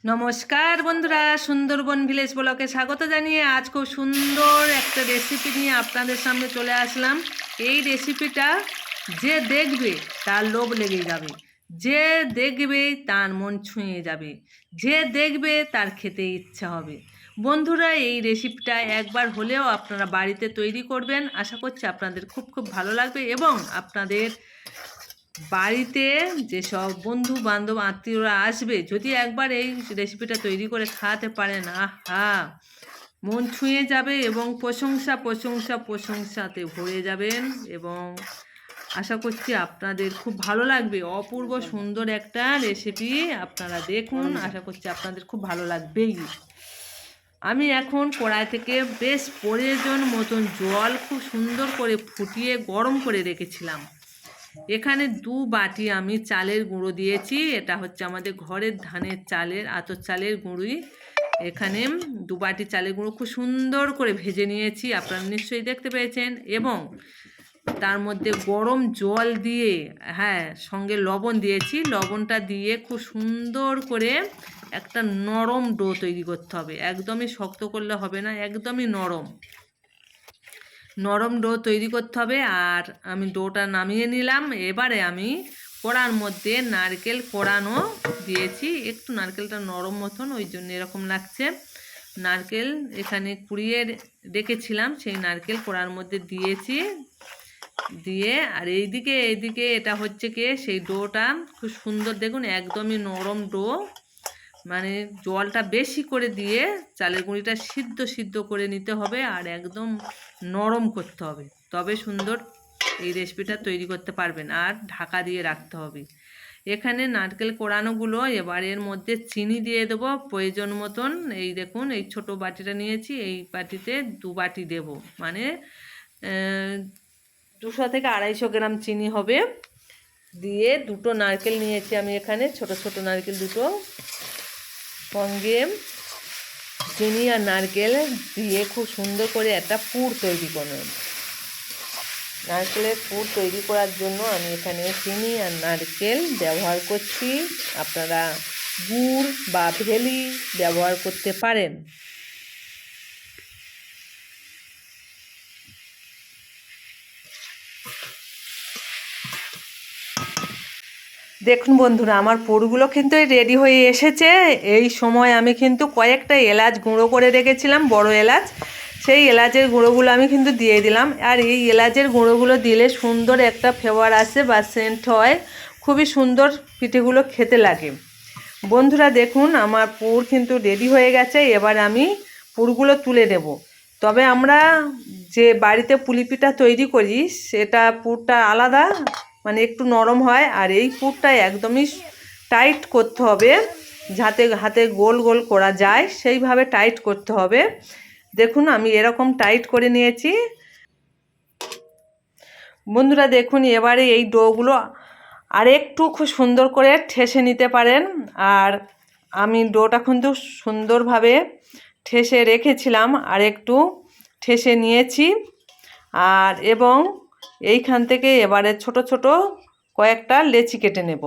নমস্কার বন্ধুরা, সুন্দরবন ভিলেজ ব্লগে স্বাগত জানিয়ে আজ খুব সুন্দর একটা রেসিপি নিয়ে আপনাদের সামনে চলে আসলাম। এই রেসিপিটা যে দেখবে তার লোভ লেগে যাবে, যে দেখবে তার মন ছুঁয়ে যাবে, যে দেখবে তার খেতে ইচ্ছা হবে। বন্ধুরা, এই রেসিপিটা একবার হলেও আপনারা বাড়িতে তৈরি করবেন। আশা করছি আপনাদের খুব খুব ভালো লাগবে এবং আপনাদের বাড়িতে যেসব বন্ধু বান্ধব আত্মীয়রা আসবে, যদি একবার এই রেসিপিটা তৈরি করে খাওয়াতে পারেন, আহা, মন ছুঁয়ে যাবে এবং প্রশংসা প্রশংসা প্রশংসাতে ভরে যাবেন। এবং আশা করছি আপনাদের খুব ভালো লাগবে। অপূর্ব সুন্দর একটা রেসিপি, আপনারা দেখুন, আশা করছি আপনাদের খুব ভালো লাগবেই। আমি এখন কড়াই থেকে বেশ প্রয়োজন মতন জল খুব সুন্দর করে ফুটিয়ে গরম করে রেখেছিলাম। এখানে 2 বাটি আমি চালের গুঁড়ো দিয়েছি। এটা হচ্ছে আমাদের ঘরের ধানের চালের, আতর চালের গুঁড়োই। এখানে 2 বাটি চালের গুঁড়ো খুব সুন্দর করে ভেজে নিয়েছি, আপনারা নিশ্চয়ই দেখতে পেয়েছেন। এবং তার মধ্যে গরম জল দিয়ে, সঙ্গে লবণ দিয়েছি। লবণটা দিয়ে খুব সুন্দর করে একটা নরম ডো তৈরি করতে হবে। একদমই শক্ত করলে হবে না, একদমই নরম ডো তৈরি করতে হবে। আর আমি ডোটা নামিয়ে নিলাম। এবারে আমি কড়ার মধ্যে নারকেল কোড়ানো দিয়েছি। একটু নারকেলটা নরম মতন, ওই জন্য এরকম লাগছে। নারকেল এখানে কুড়িয়ে রেখেছিলাম, সেই নারকেল কোড়ার মধ্যে দিয়েছি। দিয়ে আর এইদিকে এটা হচ্ছে কি, সেই ডোটা খুব সুন্দর, দেখুন একদমই নরম ডো। মানে জলটা বেশি করে দিয়ে চালের গুঁড়িটা সিদ্ধ করে নিতে হবে আর একদম নরম করতে হবে, তবে সুন্দর এই রেসিপিটা তৈরি করতে পারবেন। আর ঢাকা দিয়ে রাখতে হবে। এখানে নারকেল কোড়ানোগুলো এবার এর মধ্যে চিনি দিয়ে দেবো প্রয়োজন মতন। এই দেখুন, এই ছোট বাটিটা নিয়েছি, এই বাটিতে 2 বাটি দেব, মানে 200 থেকে 250 গ্রাম চিনি হবে। দিয়ে 2টো নারকেল নিয়েছি আমি এখানে, ছোট ছোট নারকেল 2টো। সঙ্গে চিনি আর নারকেল দিয়ে খুব সুন্দর করে একটা পুর তৈরি করবেন। নারকেলের পুর তৈরি করার জন্য আমি এখানে চিনি আর নারকেল ব্যবহার করছি। আপনারা গুড় বা ভেলি ব্যবহার করতে পারেন। দেখুন বন্ধুরা, আমার পুরগুলো কিন্তু রেডি হয়ে এসেছে। এই সময় আমি কিন্তু কয়েকটা এলাচ গুঁড়ো করে রেখেছিলাম, বড় এলাচ। সেই এলাচের গুঁড়োগুলো আমি কিন্তু দিয়ে দিলাম। আর এই এলাচের গুঁড়োগুলো দিলে সুন্দর একটা ফ্লেভার আসে বা সেন্ট হয়, খুবই সুন্দর পিঠেগুলো খেতে লাগে। বন্ধুরা দেখুন, আমার পুর কিন্তু রেডি হয়ে গেছে। এবার আমি পুরগুলো তুলে নেব। তবে আমরা যে বাড়িতে পুলি পিঠা তৈরি করি, সেটা পুরটা আলাদা, মানে একটু নরম হয়। আর এই পুরটা একদমই টাইট করতে হবে, যাতে হাতে গোল গোল করা যায়, সেইভাবে টাইট করতে হবে। দেখুন আমি এরকম টাইট করে নিয়েছি। বন্ধুরা দেখুন, এবারে এই ডোগুলো আর একটু খুব সুন্দর করে ঠেসে নিতে পারেন। আর আমি ডোটা কিন্তু সুন্দরভাবে ঠেসে রেখেছিলাম, আর একটু ঠেসে নিয়েছি। আর এবং এইখান থেকে এবারে ছোট ছোট কয়েকটা লেচি কেটে নেব।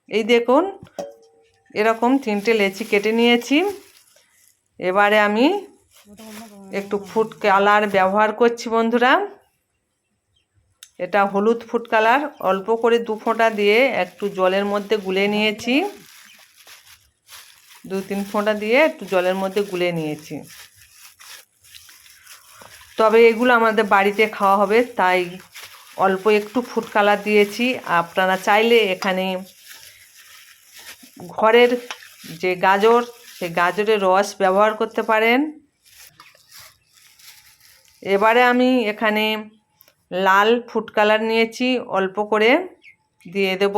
এই দেখুন, এরকম 3টে লেচি কেটে নিয়েছি। এবারে আমি একটু ফুড কালার ব্যবহার করছি বন্ধুরা। এটা হলুদ ফুড কালার, অল্প করে 2 ফোঁটা দিয়ে একটু জলের মধ্যে গুলে নিয়েছি। 2-3 ফোঁটা দিয়ে একটু জলের মধ্যে গুলে নিয়েছি। তবে এগুলো আমাদের বাড়িতে খাওয়া হবে, তাই অল্প একটু ফুড কালার দিয়েছি। আপনারা চাইলে এখানে ঘরের যে গাজর, সেই গাজরের রস ব্যবহার করতে পারেন। এবারে আমি এখানে লাল ফুড কালার নিয়েছি, অল্প করে দিয়ে দেব।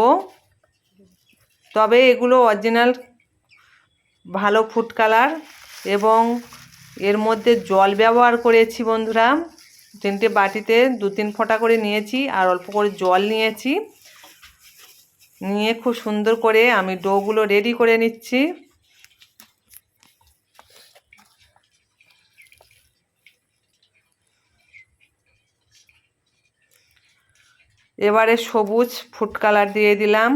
তবে এগুলো অরিজিনাল ভালো ফুড কালার। এবং এর মধ্যে জল ব্যবহার করেছি বন্ধুরা। 3টে বাটিতে 2-3 ফোঁটা করে নিয়েছি আর অল্প করে জল নিয়েছি। নিয়ে খুব সুন্দর করে আমি ডোগুলো রেডি করে নিচ্ছি। এবারে সবুজ ফুড কালার দিয়ে দিলাম।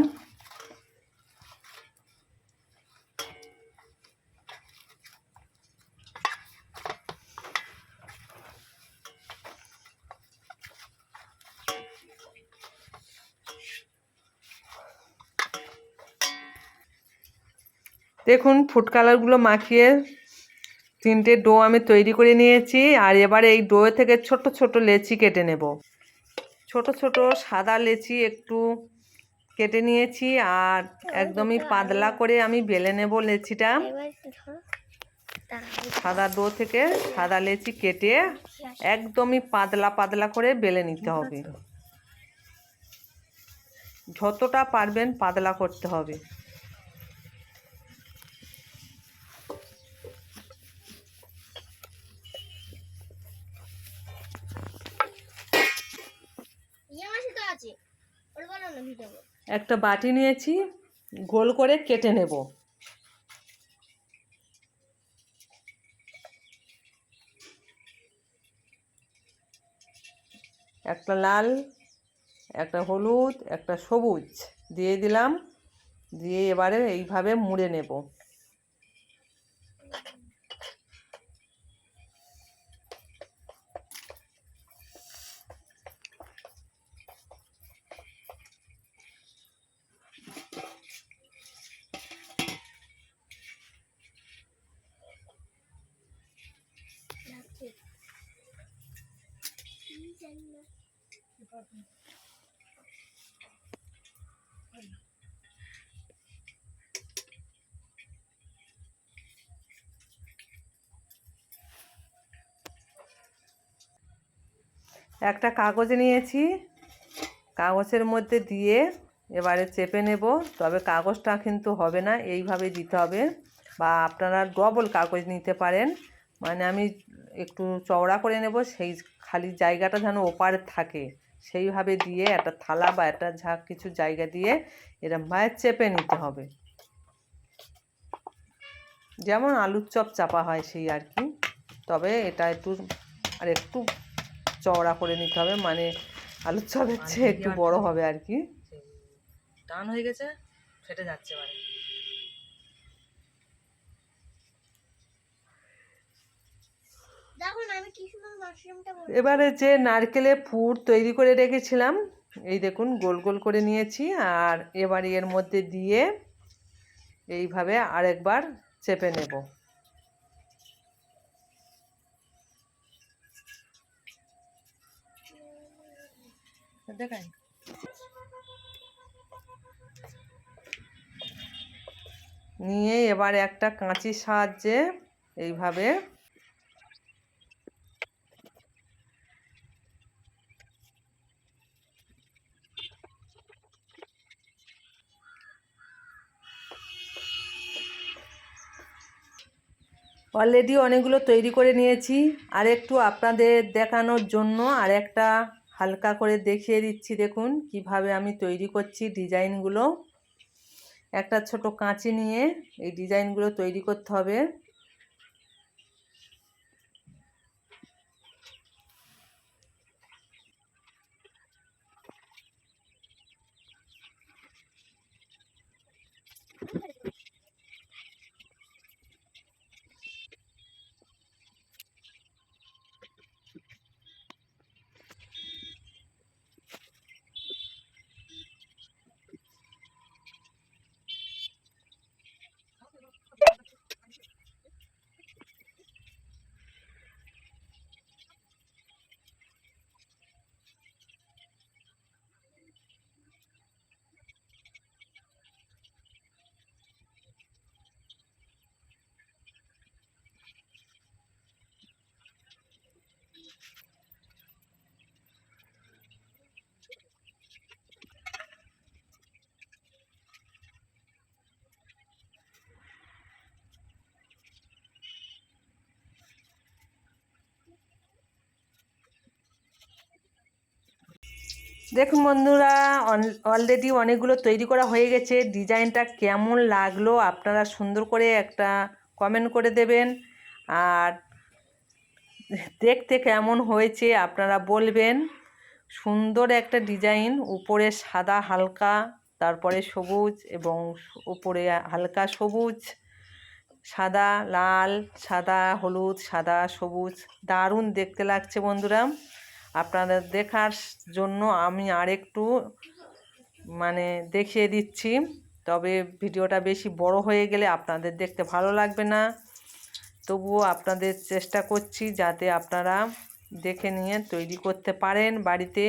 দেখুন ফুড কালারগুলো মাখিয়ে 3টে ডো আমি তৈরি করে নিয়েছি। আর এবারে এই ডো থেকে ছোট ছোট লেচি কেটে নেব। ছোট ছোট সাদা লেচি একটু কেটে নিয়েছি আর একদমই পাতলা করে আমি বেলে নেব লেচিটা। সাদা ডো থেকে সাদা লেচি কেটে একদমই পাতলা পাতলা করে বেলে নিতে হবে। যতটা পারবেন পাতলা করতে হবে। একটা বাটি নিয়েছি, গোল করে কেটে নেব। একটা লাল, একটা হলুদ, একটা সবুজ দিয়ে দিলাম। দিয়ে এবারে এইভাবে মুড়ে নেব। একটা কাগজ নিয়েছি, কাগজের মধ্যে দিয়ে এবারে চেপে নেব। তবে কাগজটা কিন্তু হবে না, এইভাবে দিতে হবে। বা আপনারা ডবল কাগজ নিতে পারেন। মানে আমি একটু চওড়া করে নেব, সেই খালি জায়গাটা যেন ওপারে থাকে সেইভাবে দিয়ে একটা থালা বা একটা কিছু জায়গা দিয়ে এরকমভাবে চেপে নিতে হবে। যেমন আলুর চপ চাপা হয় সেই আর কি। তবে এটা একটু চওড়া করে নিতে হবে, মানে আলুর চপের চেয়ে একটু বড় হবে আর কি। টান হয়ে গেছে, ফেটে যাচ্ছে। এবারে যে নারকেলের পুর তৈরি করে রেখেছিলাম, এই দেখুন গোল গোল করে নিয়েছি। আর এবার এর মধ্যে দিয়ে এইভাবে আরেকবার চেপে নেব। দেখাই নিয়ে এবার একটা কাঁচির সাহায্যে এইভাবে অলরেডি অনেকগুলো তৈরি করে নিয়েছি। আর একটু আপনাদের দেখানোর জন্য আর একটা হালকা করে দেখিয়ে দিচ্ছি। দেখুন কিভাবে আমি তৈরি করছি ডিজাইনগুলো। একটা ছোট কাঁচি নিয়ে এই ডিজাইনগুলো তৈরি করতে হবে। দেখুন বন্ধুরা, অলরেডি অনেকগুলো তৈরি করা হয়ে গেছে। ডিজাইনটা কেমন লাগলো আপনারা সুন্দর করে একটা কমেন্ট করে দেবেন। আর দেখতে কেমন হয়েছে আপনারা বলবেন। সুন্দর একটা ডিজাইন, উপরে সাদা হালকা, তারপরে সবুজ এবং উপরে হালকা সবুজ, সাদা লাল, সাদা হলুদ, সাদা সবুজ, দারুণ দেখতে লাগছে বন্ধুরা। আপনাদের দেখার জন্য আমি আরেকটু দেখিয়ে দিচ্ছি। তবে ভিডিওটা বেশি বড় হয়ে গেলে আপনাদের দেখতে ভালো লাগবে না। তবুও আপনাদের চেষ্টা করছি যাতে আপনারা দেখে নিয়ে তৈরি করতে পারেন বাড়িতে।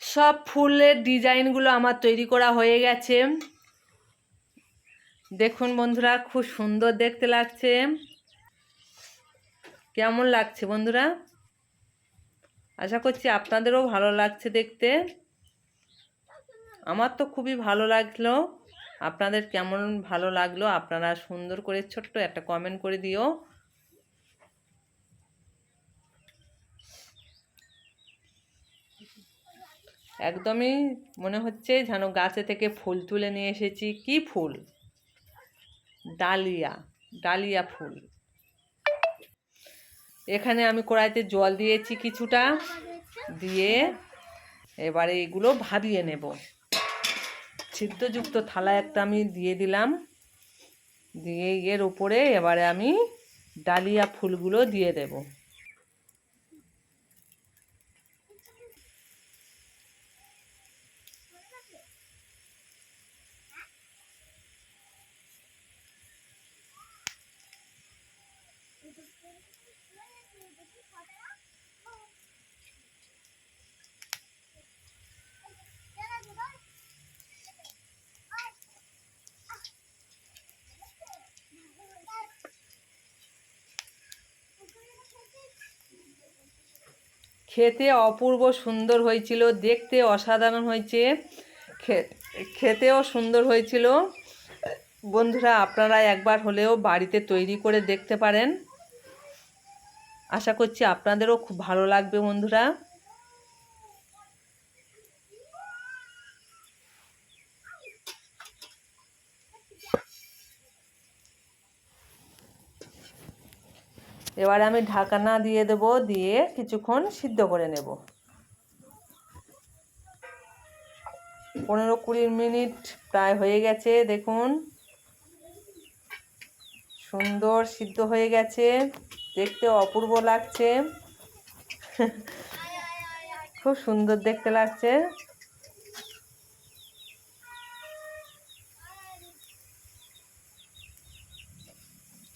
সব ফুলের ডিজাইনগুলো আমার তৈরি করা হয়ে গেছে। দেখুন বন্ধুরা, খুব সুন্দর দেখতে লাগছে। কেমন লাগছে বন্ধুরা? আশা করছি আপনাদেরও ভালো লাগছে দেখতে। আমার তো খুবই ভালো লাগলো। আপনাদের কেমন ভালো লাগলো আপনারা সুন্দর করে ছোট্ট একটা কমেন্ট করে দিও। একদমই মনে হচ্ছে যেন গাছে থেকে ফুল তুলে নিয়ে এসেছি। কি ফুল? ডালিয়া, ডালিয়া ফুল। এখানে আমি কড়াইতে জল দিয়েছি কিছুটা, দিয়ে এবারে এগুলো ভাবিয়ে নেব। ছিদ্রযুক্ত থালা একটা আমি দিয়ে দিলাম, দিয়ে এর উপরে এবারে আমি ডালিয়া ফুলগুলো দিয়ে দেব। খেতে অপূর্ব সুন্দর হয়েছিল, দেখতে অসাধারণ হয়েছে, খেতেও সুন্দর হয়েছিল। বন্ধুরা আপনারা একবার হলেও বাড়িতে তৈরি করে দেখতে পারেন। আশা করছি আপনাদেরও খুব ভালো লাগবে বন্ধুরা। এবারে আমি ঢাকনা দিয়ে দেব, দিয়ে কিছুক্ষণ সিদ্ধ করে নেব। 15-20 মিনিট প্রায় হয়ে গেছে। দেখুন সুন্দর সিদ্ধ হয়ে গেছে, দেখতে অপূর্ব লাগছে। খুব সুন্দর দেখতে লাগছে।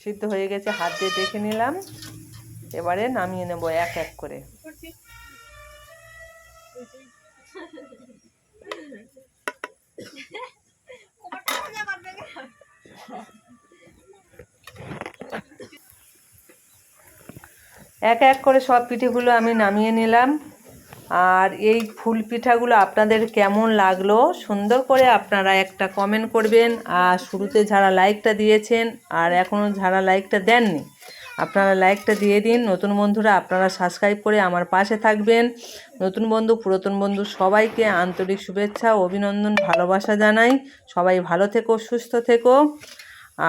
সিদ্ধ হয়ে গেছে, হাত দিয়ে দেখে নিলাম। এবারে নামিয়ে নেব এক এক করে। এক এক করে সব পিঠেগুলো আমি নামিয়ে নিলাম। আর এই ফুল পিঠাগুলো আপনাদের কেমন লাগলো সুন্দর করে আপনারা একটা কমেন্ট করবেন। আর শুরুতে যারা লাইকটা দিয়েছেন আর এখনও যারা লাইকটা দেননি আপনারা লাইকটা দিয়ে দিন। নতুন বন্ধুরা আপনারা সাবস্ক্রাইব করে আমার পাশে থাকবেন। নতুন বন্ধু পুরাতন বন্ধু সবাইকে আন্তরিক শুভেচ্ছা ও অভিনন্দন, ভালোবাসা জানাই। সবাই ভালো থেকো, সুস্থ থেকো।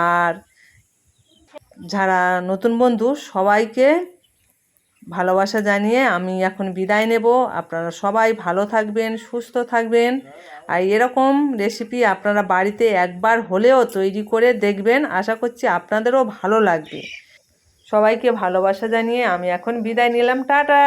আর যারা নতুন বন্ধু সবাইকে ভালোবাসা জানিয়ে আমি এখন বিদায় নেব। আপনারা সবাই ভালো থাকবেন, সুস্থ থাকবেন। আর এরকম রেসিপি আপনারা বাড়িতে একবার হলেও তৈরি করে দেখবেন। আশা করছি আপনাদেরও ভালো লাগবে। সবাইকে ভালোবাসা জানিয়ে আমি এখন বিদায় নিলাম। টাটা।